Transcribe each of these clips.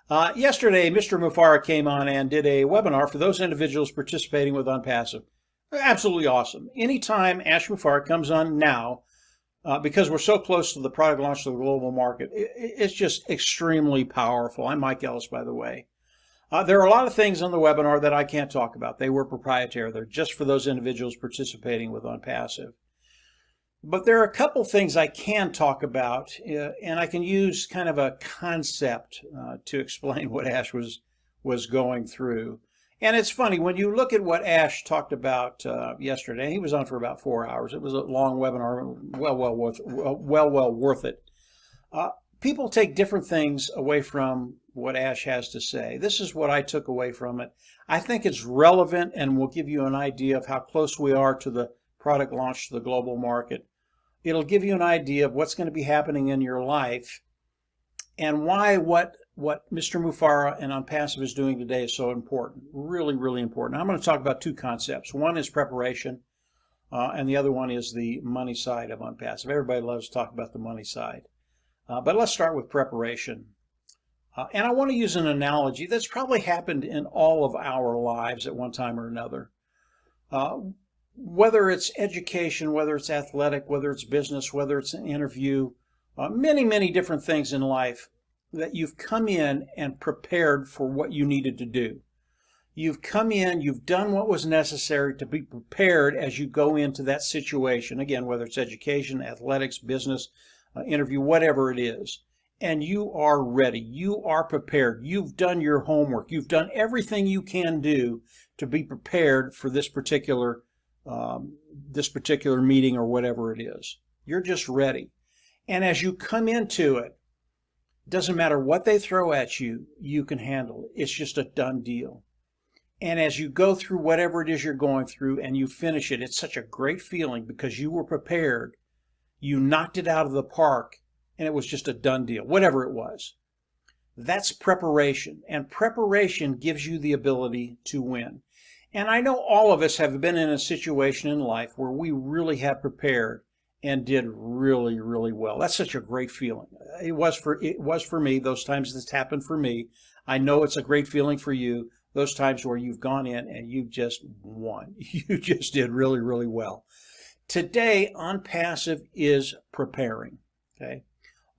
Yesterday, Mr. Mufara came on and did a webinar for those individuals participating with Onpassive. Absolutely awesome. Anytime Ash Mufara comes on now, because we're so close to the product launch to the global market, it's just extremely powerful. I'm Mike Ellis, by the way. There are a lot of things on the webinar that I can't talk about. They were proprietary. They're just for those individuals participating with Onpassive. But there are a couple things I can talk about, and I can use kind of a concept to explain what Ash was going through. And it's funny, when you look at what Ash talked about yesterday, he was on for about 4 hours. It was a long webinar, well worth it. People take different things away from what Ash has to say. This is what I took away from it. I think it's relevant and will give you an idea of how close we are to the product launch to the global market. It'll give you an idea of what's going to be happening in your life and why what Mr. Mufara and Onpassive is doing today is so important. Really, really important. I'm going to talk about two concepts. One is preparation, and the other one is the money side of Onpassive. Everybody loves to talk about the money side. But let's start with preparation. And I want to use an analogy that's probably happened in all of our lives at one time or another. Whether it's education, whether it's athletic, whether it's business, whether it's an interview, many different things in life that you've come in and prepared for what you needed to do. You've come in, you've done what was necessary to be prepared as you go into that situation. Again, whether it's education, athletics, business, interview, whatever it is. And you are ready. You are prepared. You've done your homework. You've done everything you can do to be prepared for this particular meeting or whatever it is. You're just ready. And as you come into it, doesn't matter what they throw at you, you can handle it. It's just a done deal. And as you go through whatever it is you're going through and you finish it, it's such a great feeling because you were prepared. You knocked it out of the park and it was just a done deal, whatever it was. That's preparation. And preparation gives you the ability to win. And I know all of us have been in a situation in life where we really have prepared and did really, really well. That's such a great feeling. It was for me, those times that's happened for me. I know it's a great feeling for you, those times where you've gone in and you just won. You just did really, really well. Today, Onpassive is preparing. Okay?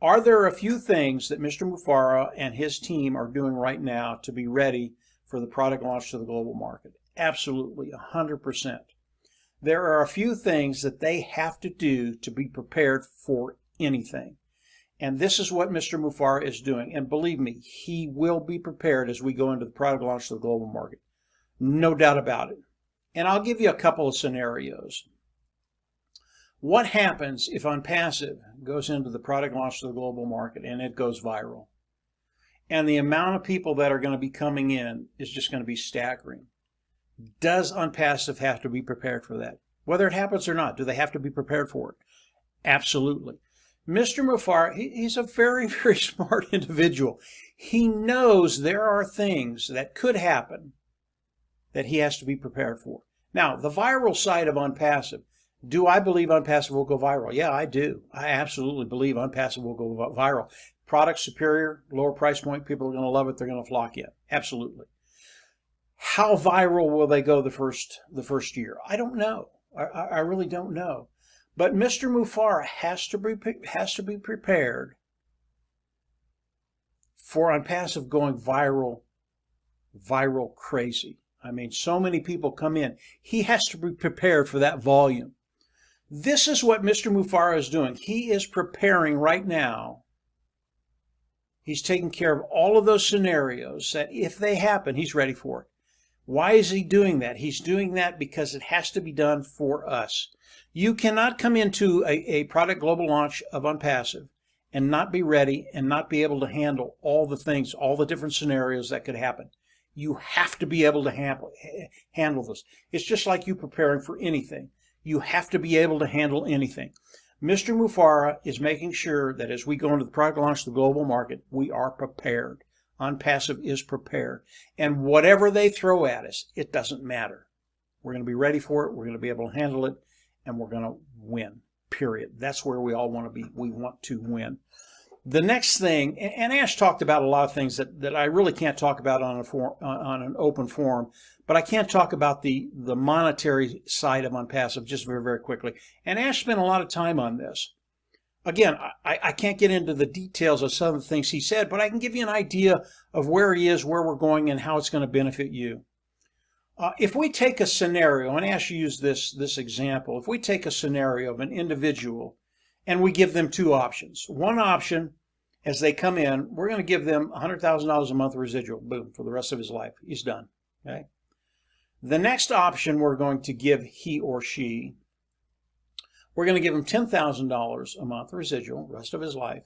Are there a few things that Mr. Mufara and his team are doing right now to be ready for the product launch to the global market? Absolutely, 100%. There are a few things that they have to do to be prepared for anything. And this is what Mr. Mufara is doing. And believe me, he will be prepared as we go into the product launch to the global market. No doubt about it. And I'll give you a couple of scenarios. What happens if Onpassive goes into the product launch to the global market and it goes viral? And the amount of people that are going to be coming in is just going to be staggering. Does Onpassive have to be prepared for that? Whether it happens or not, do they have to be prepared for it? Absolutely. Mr. Mufara, he's a very, very smart individual. He knows there are things that could happen that he has to be prepared for. Now, the viral side of Onpassive. Do I believe Onpassive will go viral? Yeah, I do. I absolutely believe Onpassive will go viral. Product superior, lower price point, people are going to love it. They're going to flock in. Absolutely. How viral will they go the first year? I don't know. I really don't know. But Mr. Mufara has to be prepared for Onpassive going viral crazy. I mean, so many people come in. He has to be prepared for that volume. This is what Mr. Mufara is doing. He is preparing right now. He's taking care of all of those scenarios that if they happen, he's ready for it. Why is he doing that? He's doing that because it has to be done for us. You cannot come into a product global launch of Onpassive and not be ready and not be able to handle all the things, all the different scenarios that could happen. You have to be able to handle this. It's just like you preparing for anything. You have to be able to handle anything. Mr. Mufara is making sure that as we go into the product launch to the global market, we are prepared. Onpassive is prepared. And whatever they throw at us, it doesn't matter. We're going to be ready for it. We're going to be able to handle it. And we're going to win, period. That's where we all want to be. We want to win. The next thing, and Ash talked about a lot of things that I really can't talk about on on an open forum, but I can talk about the monetary side of Onpassive just very, very quickly. And Ash spent a lot of time on this. Again, I can't get into the details of some of the things he said, but I can give you an idea of where he is, where we're going, and how it's going to benefit you. If we take a scenario, and Ash used this example, if we take a scenario of an individual and we give them two options. One option, as they come in, we're going to give them $100,000 a month residual, boom, for the rest of his life. He's done. Okay. The next option we're going to give he or she, we're going to give him $10,000 a month residual, rest of his life,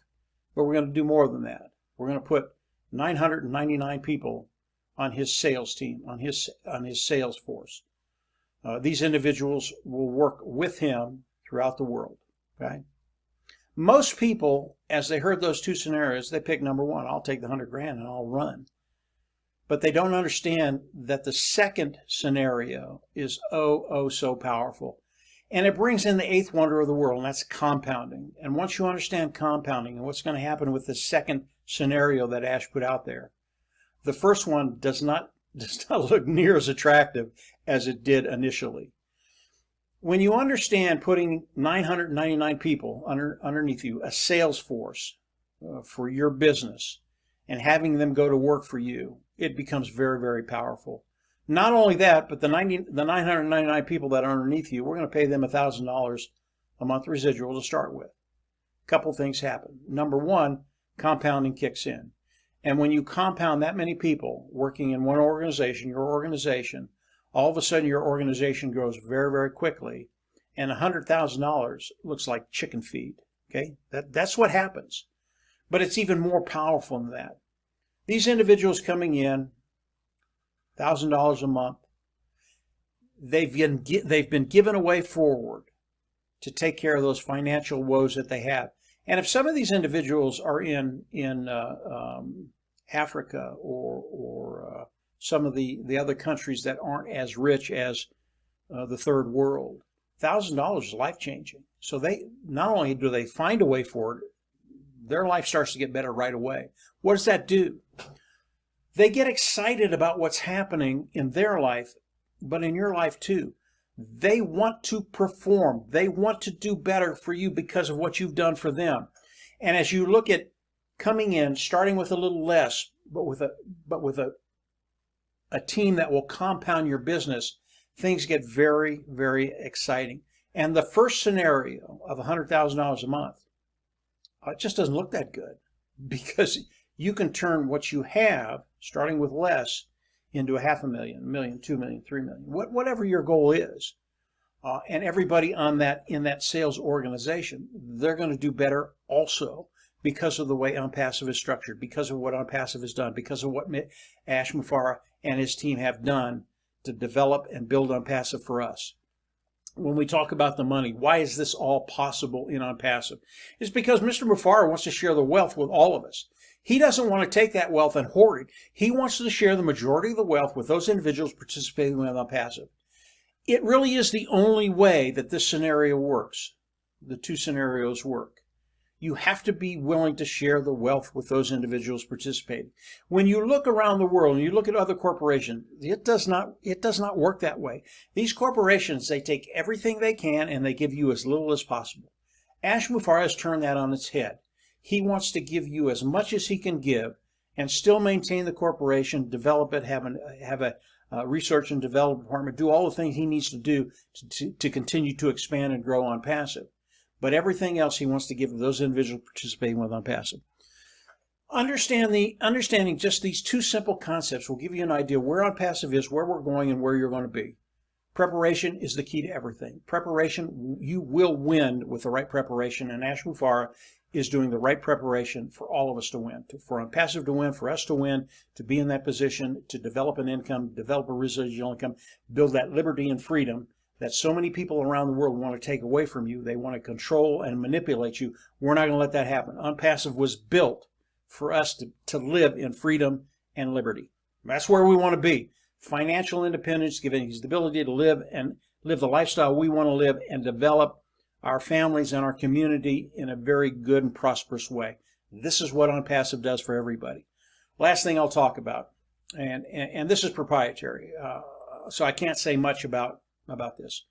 but we're going to do more than that. We're going to put 999 people on his sales team, on his sales force. These individuals will work with him throughout the world. Okay. Most people, as they heard those two scenarios, they pick number one. I'll take the 100 grand and I'll run. But they don't understand that the second scenario is oh so powerful. And it brings in the eighth wonder of the world, and that's compounding. And once you understand compounding and what's going to happen with the second scenario that Ash put out there, the first one does not look near as attractive as it did initially. When you understand putting 999 people underneath you, a sales force for your business, and having them go to work for you, it becomes very, very powerful. Not only that, but the 999 people that are underneath you, we're going to pay them $1,000 a month residual to start with. A couple things happen. Number one, compounding kicks in. And when you compound that many people working in one organization, your organization, all of a sudden your organization grows very, very quickly, and $100,000 looks like chicken feed. Okay, that's what happens. But it's even more powerful than that. These individuals coming in, $1,000 a month, they've been given a way forward to take care of those financial woes that they have. And if some of these individuals are in Africa or some of the other countries that aren't as rich as the third world, $1,000 is life-changing. So they not only do they find a way for it, their life starts to get better right away. What does that do? They get excited about what's happening in their life, but in your life too. They want to perform. They want to do better for you because of what you've done for them. And as you look at coming in, starting with a little less, but with a team that will compound your business, things get very, very exciting. And the first scenario of $100,000 a month, it just doesn't look that good, because you can turn what you have, starting with less, into $500,000, $1 million, $2 million, $3 million, whatever your goal is. And everybody in that sales organization, they're going to do better also because of the way Onpassive is structured, because of what Onpassive has done, because of what Ash Mufareh and his team have done to develop and build Onpassive for us. When we talk about the money, why is this all possible in Onpassive? It's because Mr. Mufareh wants to share the wealth with all of us. He doesn't want to take that wealth and hoard it. He wants to share the majority of the wealth with those individuals participating in Onpassive. It really is the only way that this scenario works. The two scenarios work. You have to be willing to share the wealth with those individuals participating. When you look around the world and you look at other corporations, it does not work that way. These corporations, they take everything they can and they give you as little as possible. Ash Mufareh has turned that on its head. He wants to give you as much as he can give and still maintain the corporation, develop it, have a research and development department, do all the things he needs to do to continue to expand and grow Onpassive. But everything else he wants to give to those individuals participating with Onpassive. Understanding just these two simple concepts will give you an idea where Onpassive is, where we're going, and where you're going to be. Preparation is the key to everything. Preparation, you will win with the right preparation, and Ash Mufareh is doing the right preparation for all of us to win, for Onpassive to win, for us to win, to be in that position, to develop an income, develop a residual income, build that liberty and freedom that so many people around the world want to take away from you. They want to control and manipulate you. We're not going to let that happen. Onpassive was built for us to live in freedom and liberty. That's where we want to be. Financial independence, giving us the ability to live the lifestyle we want to live and develop our families and our community in a very good and prosperous way. This is what Onpassive does for everybody. Last thing I'll talk about, and this is proprietary, so I can't say much about this.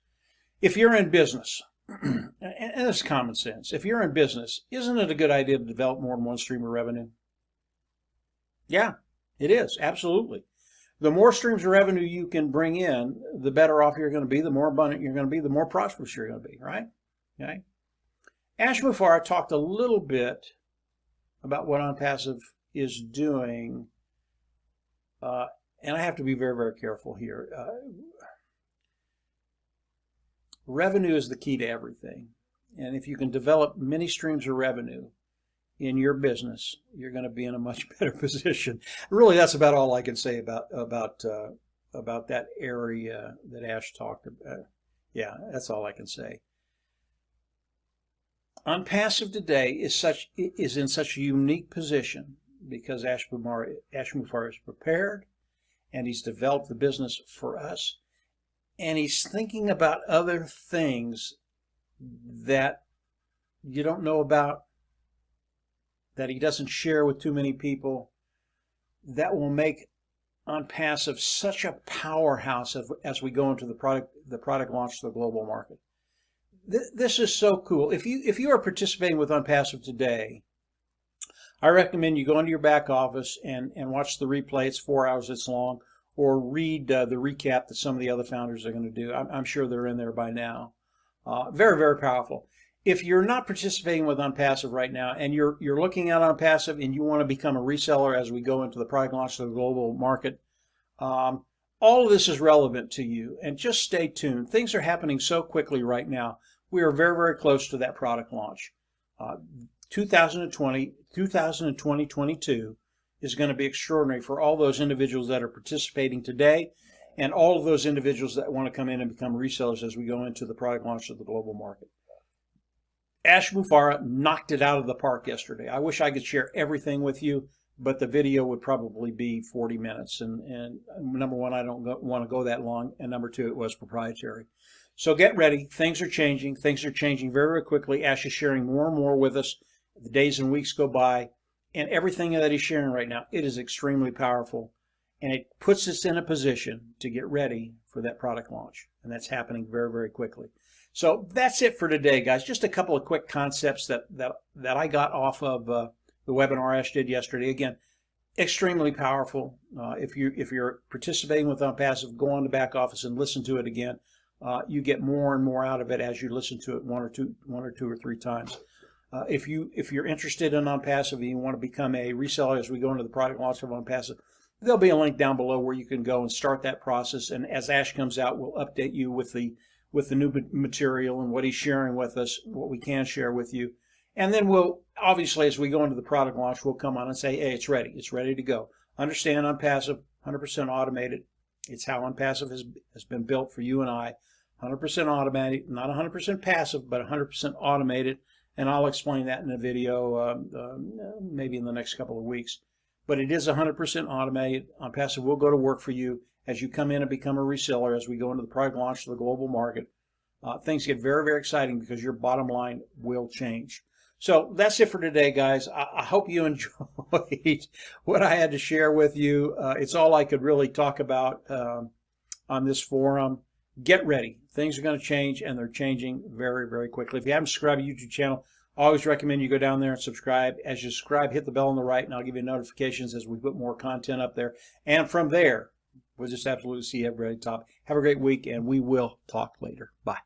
If you're in business, and this is common sense, if you're in business, isn't it a good idea to develop more than one stream of revenue? Yeah, it is, absolutely. The more streams of revenue you can bring in, the better off you're going to be, the more abundant you're going to be, the more prosperous you're going to be, right? Okay. Ash Mufareh talked a little bit about what Onpassive is doing, and I have to be very, very careful here. Revenue is the key to everything, and if you can develop many streams of revenue in your business, you're going to be in a much better position. Really, that's about all I can say about that area that Ash talked about. Yeah, that's all I can say. Onpassive today is in such a unique position because Ash Mufareh is prepared, and he's developed the business for us, and he's thinking about other things that you don't know about, that he doesn't share with too many people, that will make Onpassive such a powerhouse as we go into the product launch to the global market. This is so cool. If you are participating with Onpassive today, I recommend you go into your back office and watch the replay. It's 4 hours, it's long, or read the recap that some of the other founders are going to do. I'm sure they're in there by now. Very, very powerful. If you're not participating with Onpassive right now, and you're looking at Onpassive and you want to become a reseller as we go into the product launch to the global market, all of this is relevant to you. And just stay tuned. Things are happening so quickly right now. We are very, very close to that product launch. 2022 is going to be extraordinary for all those individuals that are participating today, and all of those individuals that want to come in and become resellers as we go into the product launch of the global market. Ash Mufareh knocked it out of the park yesterday. I wish I could share everything with you, but the video would probably be 40 minutes. And number one, I don't want to go that long. And number two, it was proprietary. So get ready. Things are changing. Things are changing very, very quickly. Ash is sharing more and more with us. The days and weeks go by. And everything that he's sharing right now, it is extremely powerful. And it puts us in a position to get ready for that product launch. And that's happening very, very quickly. So that's it for today, guys. Just a couple of quick concepts that I got off of the webinar Ash did yesterday. Again, extremely powerful. If you're participating with Onpassive, go on the back office and listen to it again. You get more and more out of it as you listen to it one or two or three times. If you're interested in Onpassive and you want to become a reseller as we go into the product launch of Onpassive, there'll be a link down below where you can go and start that process. And as Ash comes out, we'll update you with the new material and what he's sharing with us, what we can share with you. And then we'll, obviously, as we go into the product launch, we'll come on and say, hey, it's ready. It's ready to go. Understand Onpassive, 100% automated. It's how Onpassive has been built for you and I. 100% automated, not 100% passive, but 100% automated. And I'll explain that in a video maybe in the next couple of weeks. But it is 100% automated. Onpassive will go to work for you as you come in and become a reseller as we go into the product launch to the global market. Things get very, very exciting because your bottom line will change. So that's it for today, guys. I hope you enjoyed what I had to share with you. It's all I could really talk about on this forum. Get ready. Things are going to change, and they're changing very, very quickly. If you haven't subscribed to the YouTube channel, I always recommend you go down there and subscribe. As you subscribe, hit the bell on the right, and I'll give you notifications as we put more content up there. And from there, we'll just absolutely see everybody top. Have a great week, and we will talk later. Bye.